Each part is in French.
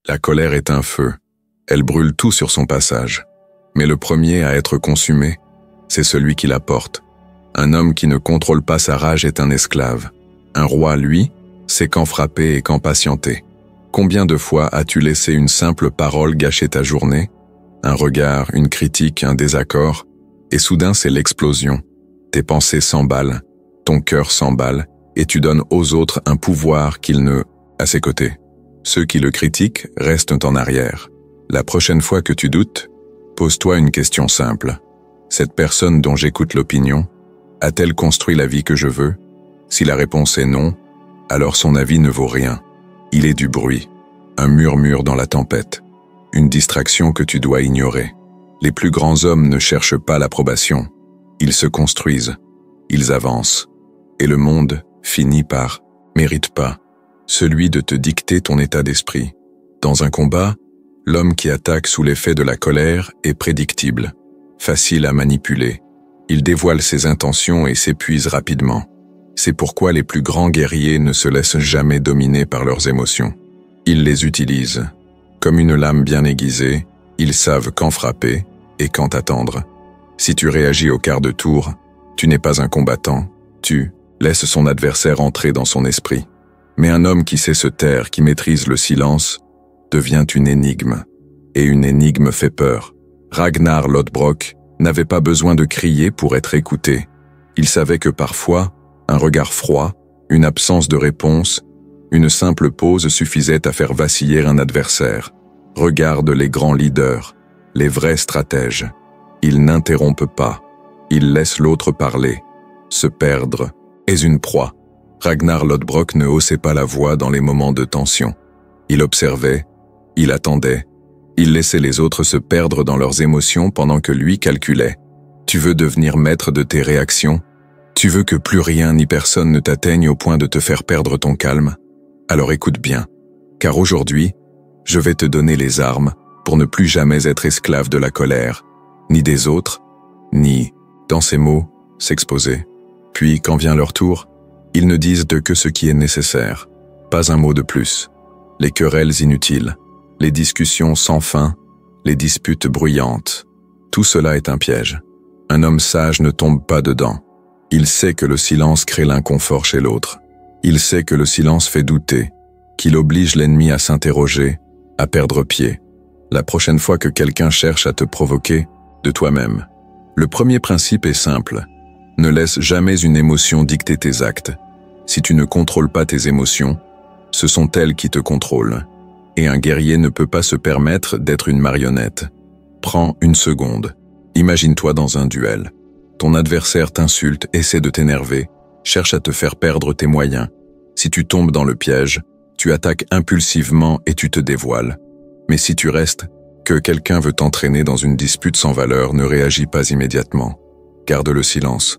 La colère est un feu. Elle brûle tout sur son passage. Mais le premier à être consumé, c'est celui qui la porte. Un homme qui ne contrôle pas sa rage est un esclave. Un roi, lui, sait quand frapper et quand patienter. Combien de fois as-tu laissé une simple parole gâcher ta journée? Un regard, une critique, un désaccord, et soudain c'est l'explosion. Tes pensées s'emballent, ton cœur s'emballe, et tu donnes aux autres un pouvoir qu'ils ne... à ses côtés. Ceux qui le critiquent restent en arrière. La prochaine fois que tu doutes, pose-toi une question simple. Cette personne dont j'écoute l'opinion, a-t-elle construit la vie que je veux? Si la réponse est non, alors son avis ne vaut rien. Il est du bruit, un murmure dans la tempête, une distraction que tu dois ignorer. Les plus grands hommes ne cherchent pas l'approbation. Ils se construisent, ils avancent. Et le monde finit par « mérite pas ». Celui de te dicter ton état d'esprit. Dans un combat, l'homme qui attaque sous l'effet de la colère est prédictible, facile à manipuler. Il dévoile ses intentions et s'épuise rapidement. C'est pourquoi les plus grands guerriers ne se laissent jamais dominer par leurs émotions. Ils les utilisent. Comme une lame bien aiguisée, ils savent quand frapper et quand attendre. Si tu réagis au quart de tour, tu n'es pas un combattant, tu laisses son adversaire entrer dans son esprit. Mais un homme qui sait se taire, qui maîtrise le silence, devient une énigme. Et une énigme fait peur. Ragnar Lodbrok n'avait pas besoin de crier pour être écouté. Il savait que parfois, un regard froid, une absence de réponse, une simple pause suffisait à faire vaciller un adversaire. Regarde les grands leaders, les vrais stratèges. Ils n'interrompent pas. Ils laissent l'autre parler. Se perdre est une proie. Ragnar Lodbrok ne haussait pas la voix dans les moments de tension. Il observait, il attendait, il laissait les autres se perdre dans leurs émotions pendant que lui calculait. Tu veux devenir maître de tes réactions? Tu veux que plus rien ni personne ne t'atteigne au point de te faire perdre ton calme? Alors écoute bien, car aujourd'hui, je vais te donner les armes pour ne plus jamais être esclave de la colère, ni des autres, ni, dans ces mots, s'exposer. Puis, quand vient leur tour, ils ne disent que ce qui est nécessaire, pas un mot de plus. Les querelles inutiles, les discussions sans fin, les disputes bruyantes, tout cela est un piège. Un homme sage ne tombe pas dedans. Il sait que le silence crée l'inconfort chez l'autre. Il sait que le silence fait douter, qu'il oblige l'ennemi à s'interroger, à perdre pied. La prochaine fois que quelqu'un cherche à te provoquer, de toi-même. Le premier principe est simple. Ne laisse jamais une émotion dicter tes actes. Si tu ne contrôles pas tes émotions, ce sont elles qui te contrôlent. Et un guerrier ne peut pas se permettre d'être une marionnette. Prends une seconde. Imagine-toi dans un duel. Ton adversaire t'insulte, essaie de t'énerver, cherche à te faire perdre tes moyens. Si tu tombes dans le piège, tu attaques impulsivement et tu te dévoiles. Mais si tu restes, que quelqu'un veut t'entraîner dans une dispute sans valeur, ne réagis pas immédiatement. Garde le silence.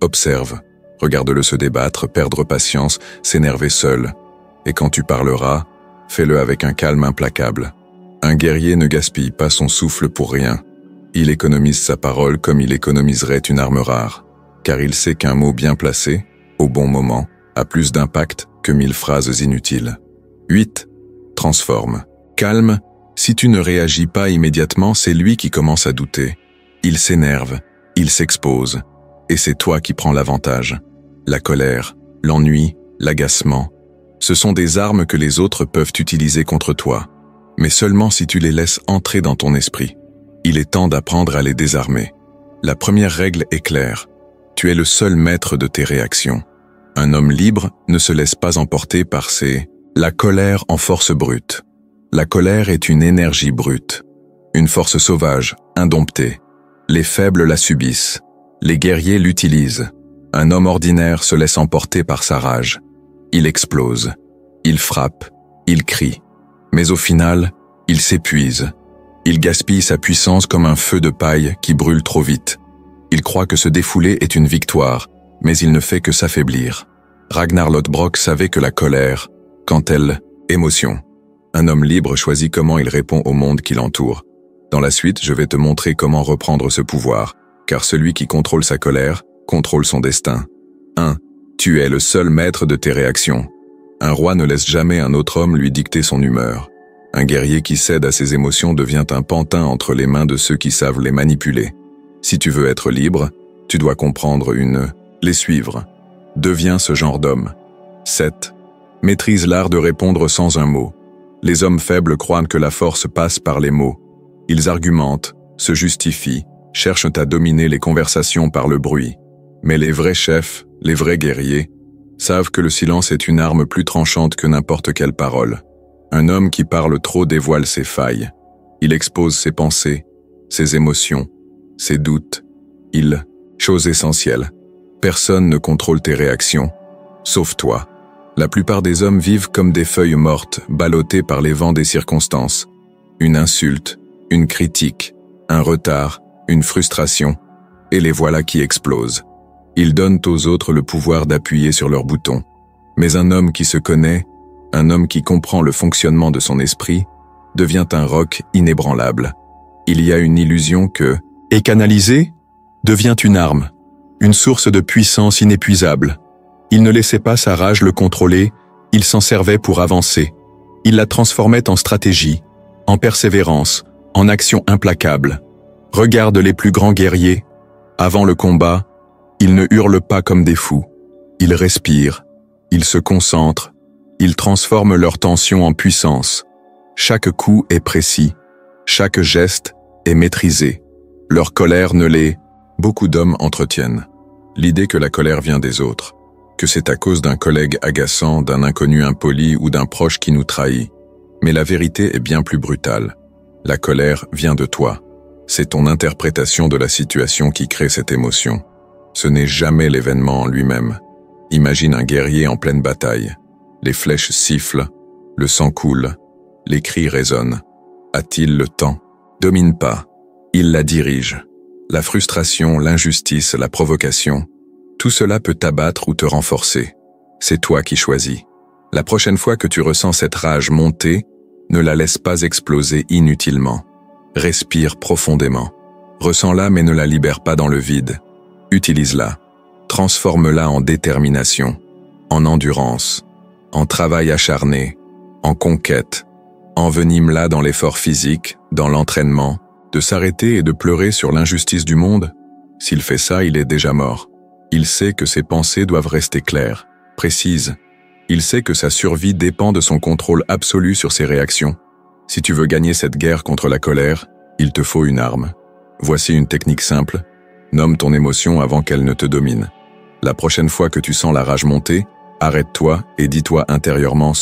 Observe. Regarde-le se débattre, perdre patience, s'énerver seul. Et quand tu parleras, fais-le avec un calme implacable. Un guerrier ne gaspille pas son souffle pour rien. Il économise sa parole comme il économiserait une arme rare, car il sait qu'un mot bien placé, au bon moment, a plus d'impact que 1000 phrases inutiles. 8. Transforme. Calme, si tu ne réagis pas immédiatement, c'est lui qui commence à douter. Il s'énerve, il s'expose, et c'est toi qui prends l'avantage. La colère, l'ennui, l'agacement, ce sont des armes que les autres peuvent utiliser contre toi, mais seulement si tu les laisses entrer dans ton esprit. Il est temps d'apprendre à les désarmer. La première règle est claire. Tu es le seul maître de tes réactions. Un homme libre ne se laisse pas emporter par la colère en force brute. La colère est une énergie brute, une force sauvage, indomptée. Les faibles la subissent. Les guerriers l'utilisent. Un homme ordinaire se laisse emporter par sa rage. Il explose. Il frappe. Il crie. Mais au final, il s'épuise. Il gaspille sa puissance comme un feu de paille qui brûle trop vite. Il croit que se défouler est une victoire, mais il ne fait que s'affaiblir. Ragnar Lodbrok savait que la colère, quand elle, émotion. Un homme libre choisit comment il répond au monde qui l'entoure. Dans la suite, je vais te montrer comment reprendre ce pouvoir, car celui qui contrôle sa colère contrôle son destin. 1. Tu es le seul maître de tes réactions. Un roi ne laisse jamais un autre homme lui dicter son humeur. Un guerrier qui cède à ses émotions devient un pantin entre les mains de ceux qui savent les manipuler. Si tu veux être libre, tu dois comprendre les suivre. Deviens ce genre d'homme. 7. Maîtrise l'art de répondre sans un mot. Les hommes faibles croient que la force passe par les mots. Ils argumentent, se justifient, cherchent à dominer les conversations par le bruit. Mais les vrais chefs, les vrais guerriers, savent que le silence est une arme plus tranchante que n'importe quelle parole. Un homme qui parle trop dévoile ses failles. Il expose ses pensées, ses émotions, ses doutes. Chose essentielle, personne ne contrôle tes réactions, sauf toi. La plupart des hommes vivent comme des feuilles mortes, ballottées par les vents des circonstances. Une insulte, une critique, un retard, une frustration, et les voilà qui explosent. Ils donnent aux autres le pouvoir d'appuyer sur leurs boutons. Mais un homme qui se connaît, un homme qui comprend le fonctionnement de son esprit, devient un roc inébranlable. Il y a une illusion que, et canalisée, devient une arme, une source de puissance inépuisable. Il ne laissait pas sa rage le contrôler, il s'en servait pour avancer. Il la transformait en stratégie, en persévérance, en action implacable. Regarde les plus grands guerriers. Avant le combat, ils ne hurlent pas comme des fous. Ils respirent, ils se concentrent, ils transforment leur tension en puissance. Chaque coup est précis, chaque geste est maîtrisé. Leur colère ne l'est. Beaucoup d'hommes entretiennent l'idée que la colère vient des autres, que c'est à cause d'un collègue agaçant, d'un inconnu impoli ou d'un proche qui nous trahit. Mais la vérité est bien plus brutale. La colère vient de toi. C'est ton interprétation de la situation qui crée cette émotion. Ce n'est jamais l'événement en lui-même. Imagine un guerrier en pleine bataille. Les flèches sifflent, le sang coule, les cris résonnent. A-t-il le temps? Domine pas. Il la dirige. La frustration, l'injustice, la provocation, tout cela peut t'abattre ou te renforcer. C'est toi qui choisis. La prochaine fois que tu ressens cette rage monter, ne la laisse pas exploser inutilement. Respire profondément. Ressens-la mais ne la libère pas dans le vide. Utilise-la. Transforme-la en détermination, en endurance, en travail acharné, en conquête. Envenime-la dans l'effort physique, dans l'entraînement. De s'arrêter et de pleurer sur l'injustice du monde, s'il fait ça, il est déjà mort. Il sait que ses pensées doivent rester claires, précises. Il sait que sa survie dépend de son contrôle absolu sur ses réactions. Si tu veux gagner cette guerre contre la colère, il te faut une arme. Voici une technique simple. Nomme ton émotion avant qu'elle ne te domine. La prochaine fois que tu sens la rage monter, arrête-toi et dis-toi intérieurement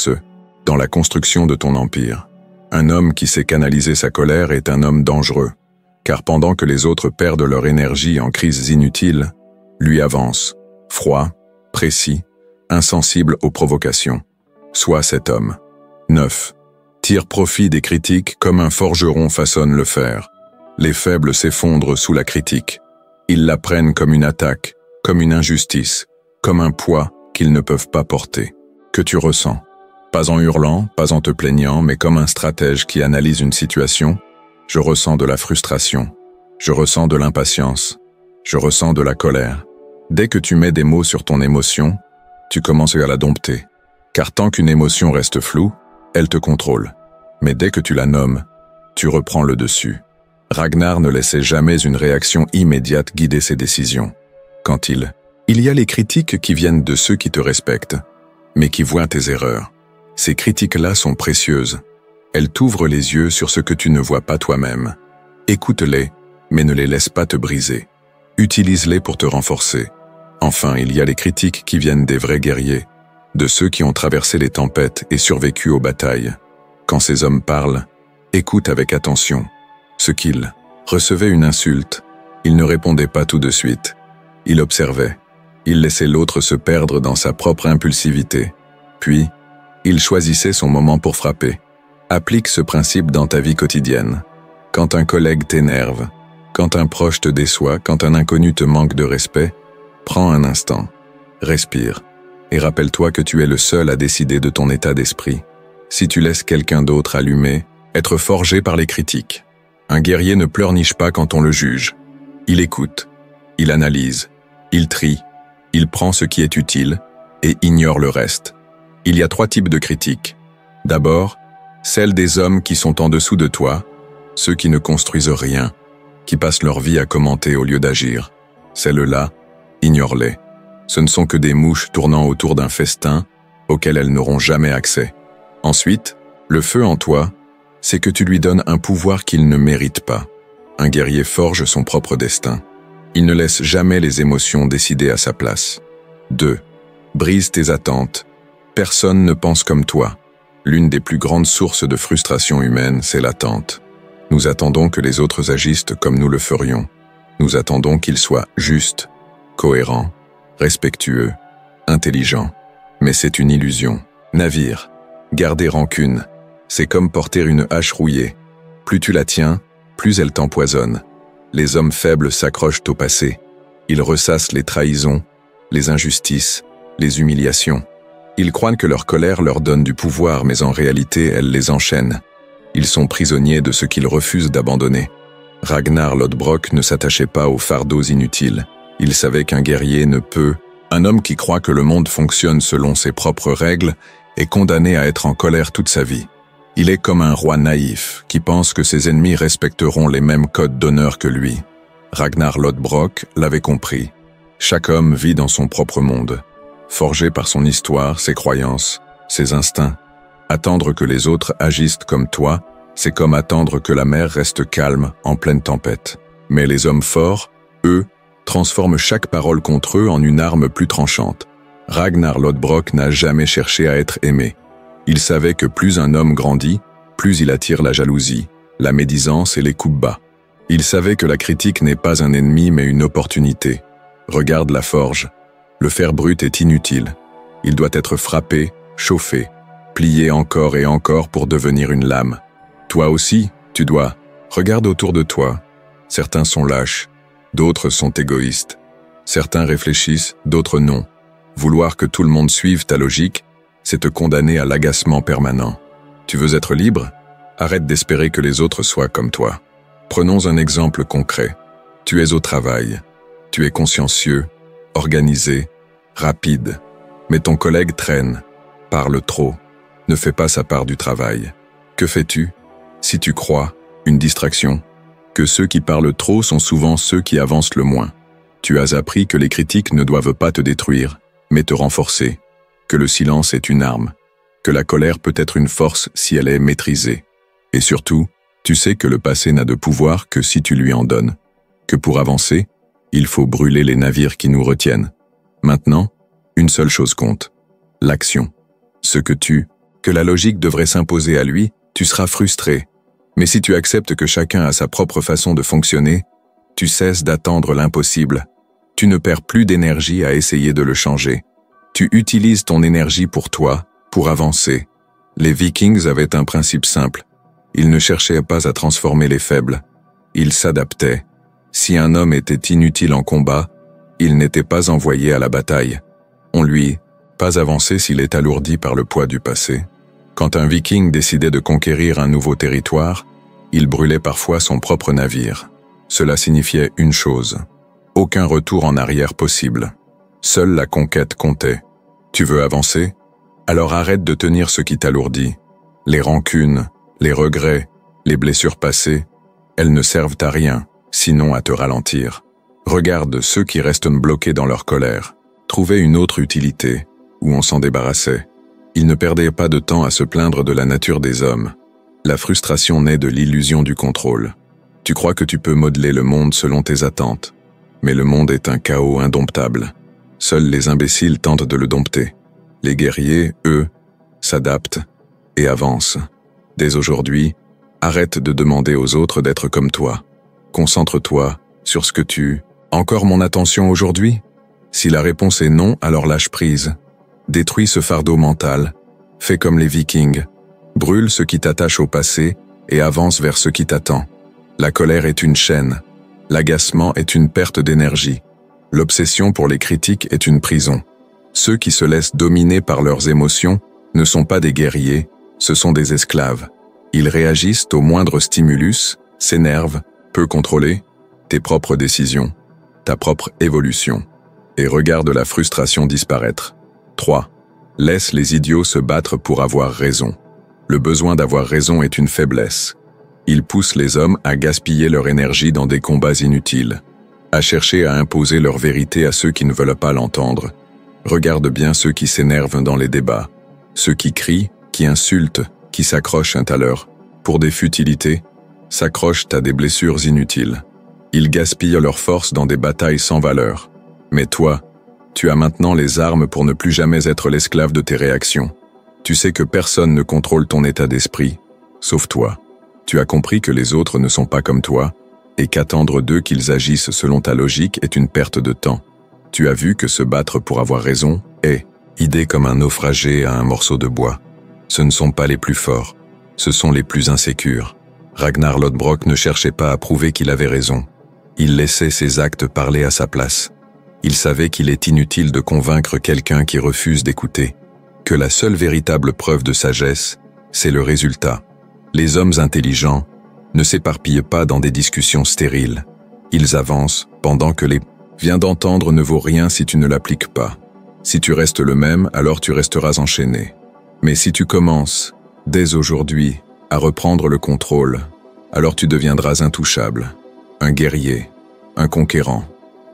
dans la construction de ton empire. Un homme qui sait canaliser sa colère est un homme dangereux, car pendant que les autres perdent leur énergie en crises inutiles, lui avance, froid, précis, insensible aux provocations. Sois cet homme. 9. Tire profit des critiques comme un forgeron façonne le fer. Les faibles s'effondrent sous la critique. Ils la prennent comme une attaque, comme une injustice, comme un poids qu'ils ne peuvent pas porter. Que tu ressens? Pas en hurlant, pas en te plaignant, mais comme un stratège qui analyse une situation, je ressens de la frustration, je ressens de l'impatience, je ressens de la colère. Dès que tu mets des mots sur ton émotion, tu commences à la dompter. Car tant qu'une émotion reste floue, elle te contrôle. Mais dès que tu la nommes, tu reprends le dessus. Ragnar ne laissait jamais une réaction immédiate guider ses décisions. Quand il y a les critiques qui viennent de ceux qui te respectent, mais qui voient tes erreurs. Ces critiques-là sont précieuses. Elles t'ouvrent les yeux sur ce que tu ne vois pas toi-même. Écoute-les, mais ne les laisse pas te briser. Utilise-les pour te renforcer. Enfin, il y a les critiques qui viennent des vrais guerriers, de ceux qui ont traversé les tempêtes et survécu aux batailles. Quand ces hommes parlent, écoute avec attention. Ce qu'ils recevaient une insulte, ils ne répondaient pas tout de suite. Ils observaient. Ils laissaient l'autre se perdre dans sa propre impulsivité. Puis, il choisissait son moment pour frapper. Applique ce principe dans ta vie quotidienne. Quand un collègue t'énerve, quand un proche te déçoit, quand un inconnu te manque de respect, prends un instant, respire, et rappelle-toi que tu es le seul à décider de ton état d'esprit. Si tu laisses quelqu'un d'autre allumer, être forgé par les critiques. Un guerrier ne pleurniche pas quand on le juge. Il écoute, il analyse, il trie, il prend ce qui est utile et ignore le reste. Il y a 3 types de critiques. D'abord, celle des hommes qui sont en dessous de toi, ceux qui ne construisent rien, qui passent leur vie à commenter au lieu d'agir. Celles-là, ignore-les. Ce ne sont que des mouches tournant autour d'un festin auquel elles n'auront jamais accès. Ensuite, le feu en toi, c'est que tu lui donnes un pouvoir qu'il ne mérite pas. Un guerrier forge son propre destin. Il ne laisse jamais les émotions décider à sa place. 2. Brise tes attentes. Personne ne pense comme toi. L'une des plus grandes sources de frustration humaine, c'est l'attente. Nous attendons que les autres agissent comme nous le ferions. Nous attendons qu'ils soient justes, cohérents, respectueux, intelligents. Mais c'est une illusion. Navire. Garder rancune. C'est comme porter une hache rouillée. Plus tu la tiens, plus elle t'empoisonne. Les hommes faibles s'accrochent au passé. Ils ressassent les trahisons, les injustices, les humiliations. Ils croient que leur colère leur donne du pouvoir, mais en réalité, elle les enchaîne. Ils sont prisonniers de ce qu'ils refusent d'abandonner. Ragnar Lodbrok ne s'attachait pas aux fardeaux inutiles. Il savait qu'un guerrier ne peut. Un homme qui croit que le monde fonctionne selon ses propres règles est condamné à être en colère toute sa vie. Il est comme un roi naïf qui pense que ses ennemis respecteront les mêmes codes d'honneur que lui. Ragnar Lodbrok l'avait compris. Chaque homme vit dans son propre monde, forgé par son histoire, ses croyances, ses instincts. Attendre que les autres agissent comme toi, c'est comme attendre que la mer reste calme en pleine tempête. Mais les hommes forts, eux, transforment chaque parole contre eux en une arme plus tranchante. Ragnar Lodbrok n'a jamais cherché à être aimé. Il savait que plus un homme grandit, plus il attire la jalousie, la médisance et les coups bas. Il savait que la critique n'est pas un ennemi mais une opportunité. Regarde la forge. Le fer brut est inutile. Il doit être frappé, chauffé, plié encore et encore pour devenir une lame. Toi aussi, tu dois. Regarde autour de toi. Certains sont lâches, d'autres sont égoïstes. Certains réfléchissent, d'autres non. Vouloir que tout le monde suive ta logique, c'est te condamner à l'agacement permanent. Tu veux être libre? Arrête d'espérer que les autres soient comme toi. Prenons un exemple concret. Tu es au travail. Tu es consciencieux, organisé, rapide. Mais ton collègue traîne, parle trop, ne fait pas sa part du travail. Que fais-tu? Si tu crois, une distraction, que ceux qui parlent trop sont souvent ceux qui avancent le moins. Tu as appris que les critiques ne doivent pas te détruire, mais te renforcer, que le silence est une arme, que la colère peut être une force si elle est maîtrisée. Et surtout, tu sais que le passé n'a de pouvoir que si tu lui en donnes, que pour avancer, il faut brûler les navires qui nous retiennent. Maintenant, une seule chose compte, l'action. Ce que la logique devrait s'imposer à lui, tu seras frustré. Mais si tu acceptes que chacun a sa propre façon de fonctionner, tu cesses d'attendre l'impossible. Tu ne perds plus d'énergie à essayer de le changer. Tu utilises ton énergie pour toi, pour avancer. Les Vikings avaient un principe simple. Ils ne cherchaient pas à transformer les faibles. Ils s'adaptaient. Si un homme était inutile en combat, il n'était pas envoyé à la bataille. On lui, pas avancé s'il est alourdi par le poids du passé. Quand un Viking décidait de conquérir un nouveau territoire, il brûlait parfois son propre navire. Cela signifiait une chose. Aucun retour en arrière possible. Seule la conquête comptait. Tu veux avancer? Alors arrête de tenir ce qui t'alourdit. Les rancunes, les regrets, les blessures passées, elles ne servent à rien, sinon à te ralentir. Regarde ceux qui restent bloqués dans leur colère. Trouvaient une autre utilité, où on s'en débarrassait. Ils ne perdaient pas de temps à se plaindre de la nature des hommes. La frustration naît de l'illusion du contrôle. Tu crois que tu peux modeler le monde selon tes attentes. Mais le monde est un chaos indomptable. Seuls les imbéciles tentent de le dompter. Les guerriers, eux, s'adaptent et avancent. Dès aujourd'hui, arrête de demander aux autres d'être comme toi. Concentre-toi sur ce que tu... Encore mon attention aujourd'hui? Si la réponse est non, alors lâche prise. Détruis ce fardeau mental. Fais comme les Vikings. Brûle ce qui t'attache au passé et avance vers ce qui t'attend. La colère est une chaîne. L'agacement est une perte d'énergie. L'obsession pour les critiques est une prison. Ceux qui se laissent dominer par leurs émotions ne sont pas des guerriers, ce sont des esclaves. Ils réagissent au moindre stimulus, s'énervent, peu contrôlés, tes propres décisions, ta propre évolution. Et regarde la frustration disparaître. 3. Laisse les idiots se battre pour avoir raison. Le besoin d'avoir raison est une faiblesse. Il pousse les hommes à gaspiller leur énergie dans des combats inutiles, à chercher à imposer leur vérité à ceux qui ne veulent pas l'entendre. Regarde bien ceux qui s'énervent dans les débats, ceux qui crient, qui insultent, qui s'accrochent à l'heure, pour des futilités, s'accrochent à des blessures inutiles. Ils gaspillent leur force dans des batailles sans valeur. Mais toi, tu as maintenant les armes pour ne plus jamais être l'esclave de tes réactions. Tu sais que personne ne contrôle ton état d'esprit, sauf toi. Tu as compris que les autres ne sont pas comme toi, et qu'attendre d'eux qu'ils agissent selon ta logique est une perte de temps. Tu as vu que se battre pour avoir raison est idée comme un naufragé à un morceau de bois. Ce ne sont pas les plus forts, ce sont les plus insécures. Ragnar Lodbrok ne cherchait pas à prouver qu'il avait raison. Il laissait ses actes parler à sa place. Il savait qu'il est inutile de convaincre quelqu'un qui refuse d'écouter, que la seule véritable preuve de sagesse, c'est le résultat. Les hommes intelligents ne s'éparpillent pas dans des discussions stériles. Ils avancent pendant que les viens d'entendre ne vaut rien si tu ne l'appliques pas. Si tu restes le même, alors tu resteras enchaîné. Mais si tu commences, dès aujourd'hui, à reprendre le contrôle, alors tu deviendras intouchable, un guerrier, un conquérant.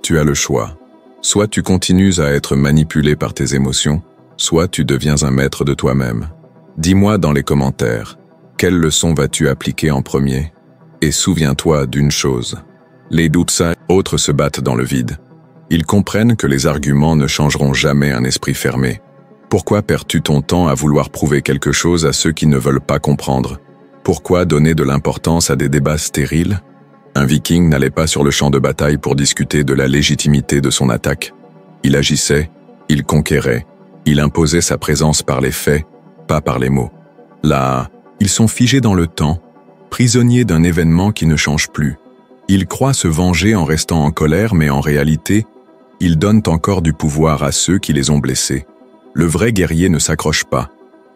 Tu as le choix. Soit tu continues à être manipulé par tes émotions, soit tu deviens un maître de toi-même. Dis-moi dans les commentaires, quelle leçon vas-tu appliquer en premier? Et souviens-toi d'une chose. Les Doutsa, autres se battent dans le vide. Ils comprennent que les arguments ne changeront jamais un esprit fermé. Pourquoi perds-tu ton temps à vouloir prouver quelque chose à ceux qui ne veulent pas comprendre? Pourquoi donner de l'importance à des débats stériles? Un viking n'allait pas sur le champ de bataille pour discuter de la légitimité de son attaque. Il agissait, il conquérait, il imposait sa présence par les faits, pas par les mots. Là, ils sont figés dans le temps, prisonniers d'un événement qui ne change plus. Ils croient se venger en restant en colère, mais en réalité, ils donnent encore du pouvoir à ceux qui les ont blessés. Le vrai guerrier ne s'accroche pas,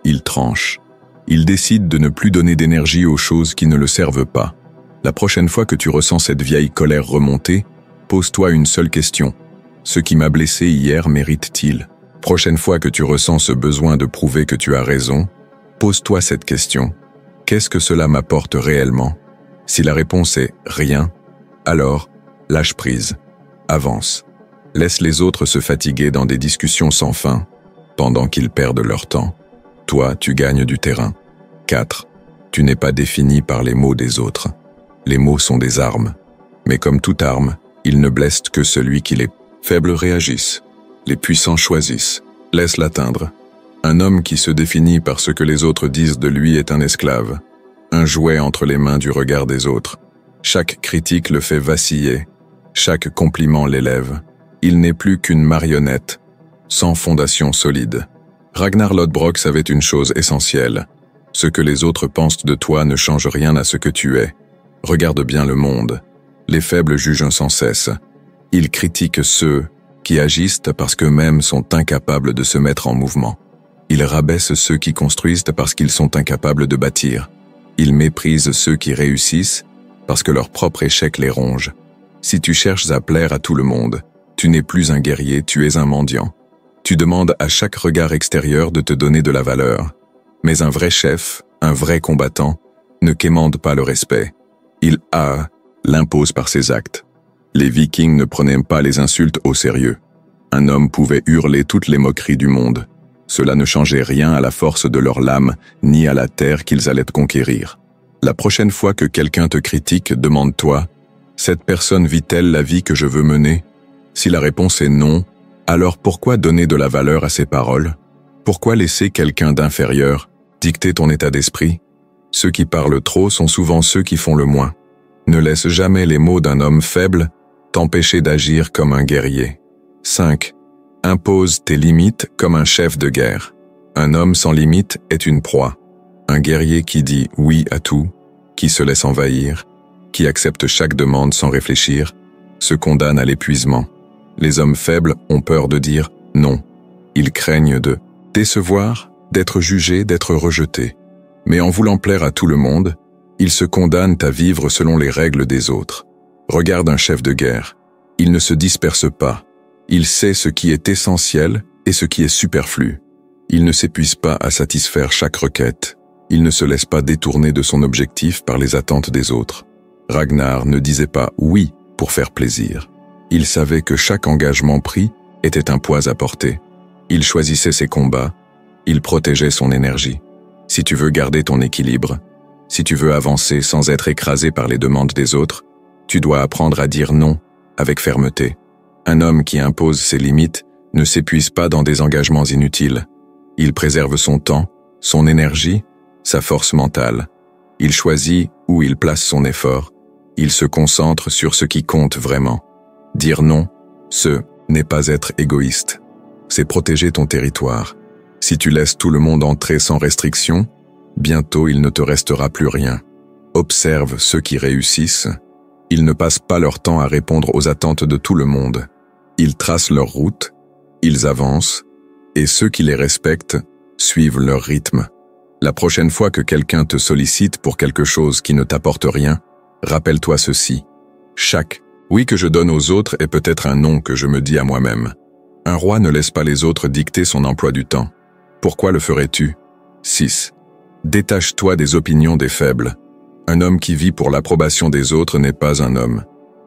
il tranche. Il décide de ne plus donner d'énergie aux choses qui ne le servent pas. La prochaine fois que tu ressens cette vieille colère remonter, pose-toi une seule question. Ce qui m'a blessé hier mérite-t-il? Prochaine fois que tu ressens ce besoin de prouver que tu as raison, pose-toi cette question. Qu'est-ce que cela m'apporte réellement? Si la réponse est « rien », alors lâche prise, avance. Laisse les autres se fatiguer dans des discussions sans fin, pendant qu'ils perdent leur temps. Toi, tu gagnes du terrain. 4. Tu n'es pas défini par les mots des autres. Les mots sont des armes. Mais comme toute arme, ils ne blessent que celui qui les faibles réagissent. Les puissants choisissent. Laisse l'atteindre. Un homme qui se définit par ce que les autres disent de lui est un esclave. Un jouet entre les mains du regard des autres. Chaque critique le fait vaciller. Chaque compliment l'élève. Il n'est plus qu'une marionnette, sans fondation solide. Ragnar Lodbrok savait une chose essentielle. Ce que les autres pensent de toi ne change rien à ce que tu es. Regarde bien le monde. Les faibles jugent sans cesse. Ils critiquent ceux qui agissent parce qu'eux-mêmes sont incapables de se mettre en mouvement. Ils rabaissent ceux qui construisent parce qu'ils sont incapables de bâtir. Ils méprisent ceux qui réussissent parce que leur propre échec les ronge. Si tu cherches à plaire à tout le monde, tu n'es plus un guerrier, tu es un mendiant. Tu demandes à chaque regard extérieur de te donner de la valeur. Mais un vrai chef, un vrai combattant, ne quémande pas le respect. Il l'impose par ses actes. Les Vikings ne prenaient pas les insultes au sérieux. Un homme pouvait hurler toutes les moqueries du monde. Cela ne changeait rien à la force de leur lame, ni à la terre qu'ils allaient conquérir. La prochaine fois que quelqu'un te critique, demande-toi, cette personne vit-elle la vie que je veux mener? Si la réponse est non, alors pourquoi donner de la valeur à ses paroles? Pourquoi laisser quelqu'un d'inférieur dicter ton état d'esprit? Ceux qui parlent trop sont souvent ceux qui font le moins. Ne laisse jamais les mots d'un homme faible t'empêcher d'agir comme un guerrier. 5. Impose tes limites comme un chef de guerre. Un homme sans limite est une proie. Un guerrier qui dit oui à tout, qui se laisse envahir, qui accepte chaque demande sans réfléchir, se condamne à l'épuisement. Les hommes faibles ont peur de dire non. Ils craignent de décevoir, d'être jugés, d'être rejetés. Mais en voulant plaire à tout le monde, ils se condamnent à vivre selon les règles des autres. Regarde un chef de guerre. Il ne se disperse pas. Il sait ce qui est essentiel et ce qui est superflu. Il ne s'épuise pas à satisfaire chaque requête. Il ne se laisse pas détourner de son objectif par les attentes des autres. Ragnar ne disait pas « oui » pour faire plaisir. Il savait que chaque engagement pris était un poids à porter. Il choisissait ses combats, il protégeait son énergie. Si tu veux garder ton équilibre, si tu veux avancer sans être écrasé par les demandes des autres, tu dois apprendre à dire non avec fermeté. Un homme qui impose ses limites ne s'épuise pas dans des engagements inutiles. Il préserve son temps, son énergie, sa force mentale. Il choisit où il place son effort. Il se concentre sur ce qui compte vraiment. Dire non, ce n'est pas être égoïste. C'est protéger ton territoire. Si tu laisses tout le monde entrer sans restriction, bientôt il ne te restera plus rien. Observe ceux qui réussissent. Ils ne passent pas leur temps à répondre aux attentes de tout le monde. Ils tracent leur route, ils avancent, et ceux qui les respectent suivent leur rythme. La prochaine fois que quelqu'un te sollicite pour quelque chose qui ne t'apporte rien, rappelle-toi ceci. Chaque oui que je donne aux autres est peut-être un non que je me dis à moi-même. Un roi ne laisse pas les autres dicter son emploi du temps. Pourquoi le ferais-tu? 6. Détache-toi des opinions des faibles. Un homme qui vit pour l'approbation des autres n'est pas un homme.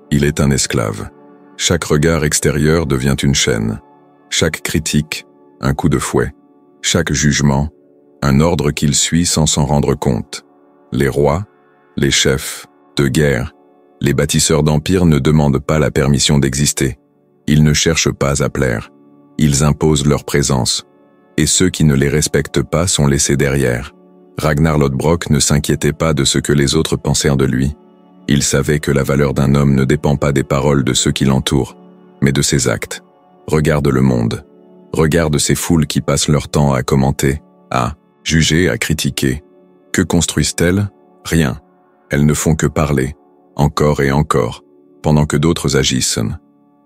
Il est un esclave. Chaque regard extérieur devient une chaîne. Chaque critique, un coup de fouet. Chaque jugement, un ordre qu'il suit sans s'en rendre compte. Les rois, les chefs de guerre, les bâtisseurs d'empires ne demandent pas la permission d'exister. Ils ne cherchent pas à plaire. Ils imposent leur présence. Et ceux qui ne les respectent pas sont laissés derrière. Ragnar Lodbrok ne s'inquiétait pas de ce que les autres pensèrent de lui. Il savait que la valeur d'un homme ne dépend pas des paroles de ceux qui l'entourent, mais de ses actes. Regarde le monde. Regarde ces foules qui passent leur temps à commenter, à juger, à critiquer. Que construisent-elles? Rien. Elles ne font que parler, encore et encore, pendant que d'autres agissent.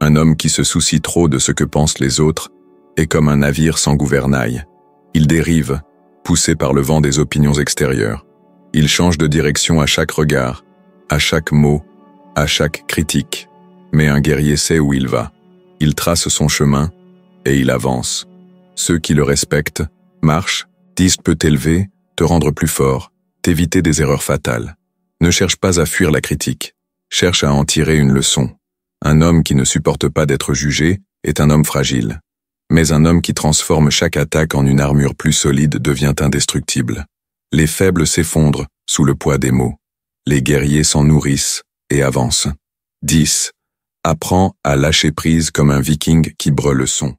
Un homme qui se soucie trop de ce que pensent les autres est comme un navire sans gouvernail. Il dérive, poussé par le vent des opinions extérieures. Il change de direction à chaque regard, à chaque mot, à chaque critique. Mais un guerrier sait où il va. Il trace son chemin et il avance. Ceux qui le respectent, marchent, disent peut t'élever, te rendre plus fort, t'éviter des erreurs fatales. Ne cherche pas à fuir la critique, cherche à en tirer une leçon. Un homme qui ne supporte pas d'être jugé est un homme fragile. Mais un homme qui transforme chaque attaque en une armure plus solide devient indestructible. Les faibles s'effondrent sous le poids des mots. Les guerriers s'en nourrissent et avancent. 10. Apprends à lâcher prise comme un viking qui breule le son.